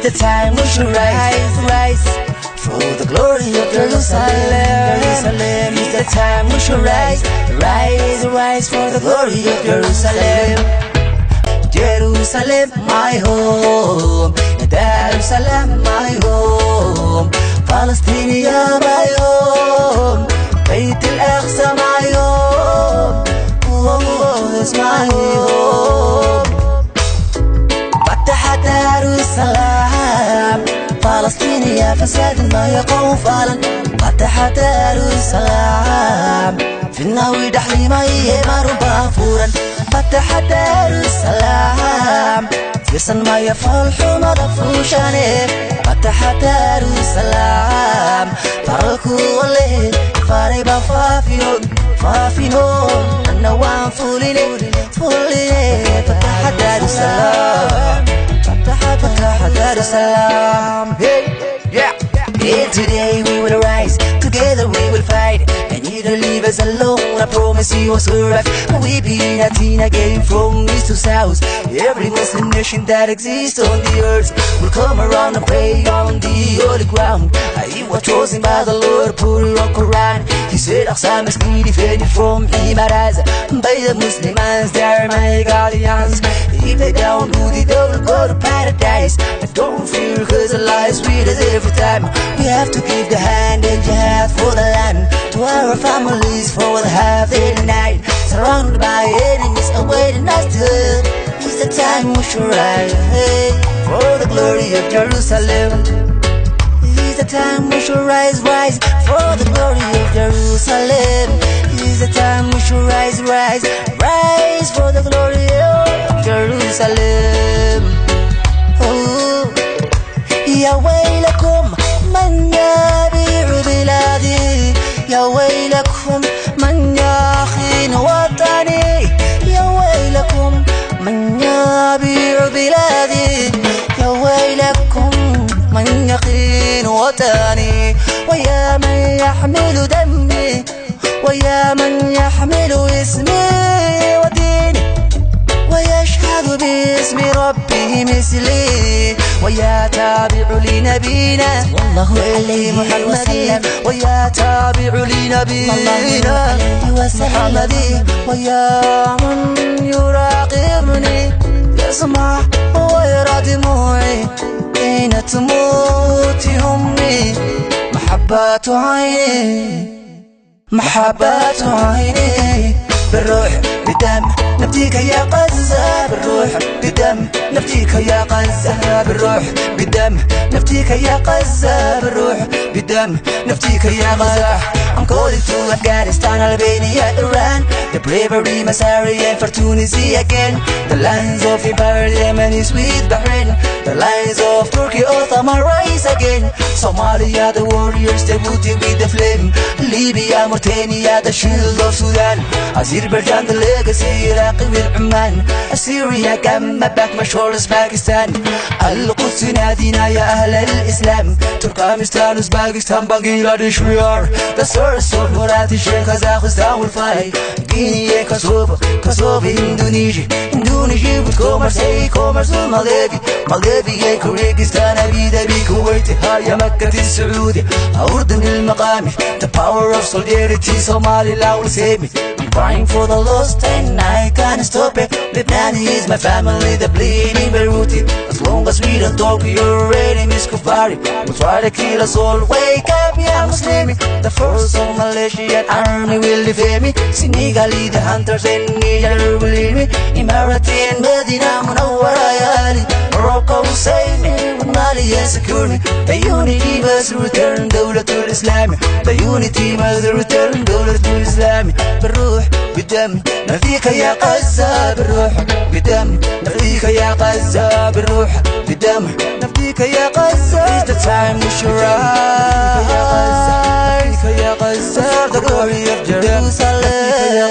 the time we should rise for the glory of Jerusalem. It's the time we should rise for the glory of Jerusalem. Jerusalem, my home. Jerusalem, my home. Palestine, my home. Beit al-Aqsa, my home. Oh, it's my home. فتح Jerusalem. فلسطين يا فساد ما يقوم فعلا. فتح Jerusalem. في الناوي دحلي ما يمر بافورا. فتح Jerusalem. يرسل ما يفرح ما ضفوشاني. فتح Jerusalem. فرقوا الليل فاربا فافينون النوام فوليني فتح Jerusalem. فتح Jerusalem. Yeah, today we will rise, together we will fight, and you don't leave us alone, I promise you will survive. We be nothing again from east to south. Every Muslim nation that exists on the earth will come around and pray on the holy ground. You were chosen by the Lord, put it on Quran. He said Aqsa must be defended from Imaraz. By the Muslims, they are my guardians. If they don't do the devil, go to paradise. But don't fear, cause Allah is with us every time. We have to give the hand and jihad for the land, to our families for the half day and night. Surrounded by enemies awaiting us to hurt. It's the time we should rise for the glory of Jerusalem. It's the time we should rise for the glory of Jerusalem. It's the time we should rise for the glory of Jerusalem. Oh, يا ويلكم من يبيع بلادي. يا ويلكم من يخين وطني. يا ويلكم من يبيع بلادي. يا ويلكم من يخين وطني. ويا من يحمل دمي. ويا من يحمل اسمي وديني. ويشهد باسم ربه مثلي. ويا تابع لنبينا والله عليه محمد. ويا تابع لنبينا محمد. ويا من يراقبني يسمع ويرى دموعي حين تموت أمي. محبة عيني بالروح بالدم نفديك يا غزة. بالروح بالدم نفديك يا غزة. بالروح بالدم نفديك يا غزة. بالروح بالدم نفديك يا غزة. I'm calling to Afghanistan, Albania, Iran. The bravery, Masari and for Tunisia again. The lines of empire, Yemen is with Bahrain. The lines of Turkey, Ottoman rise again. Somalia, the warriors, they booted with the flame. Libya, Mauritania, the shield of Sudan. Azerbaijan, the legacy, Iraq with Oman. Assyria, Gamma, back my shoulders, Pakistan. Al-Quds نادينا يا أهل الإسلام. Turkmenistan, Uzbekistan, Bangladesh, we are the source of Mauritius, Kazakhstan will fight. Guinea, Kosovo, Indonesia with commerce with Moldavia, Kyrgyzstan, Abu Dhabi, Kuwait, Haya, Makkah, Saudi. أردن المقامي, the power of solidarity, Somaliland will save me. I'm crying for the lost and I can't stop it. Lebanon is my family, the bleeding Beirut. As long as we don't talk, your enemies Kufari will try to kill us all. Wake up, ya Muslimi. The force of Malaysian army will defend me. Senegali, the hunters and Niger will lead me. Emirati and Medina, Munawwara, ya Ali. Morocco will save me. With Mali and secure me. The unity must return, Dawlatul Islami. The unity must return, Dawlatul Islami. بالروح بالدم نفديك يا غزة. بالروح بالدم نفديك يا غزة. بالروح بالدم نفديك يا غزة. It's the time we should rise for the glory of Jerusalem.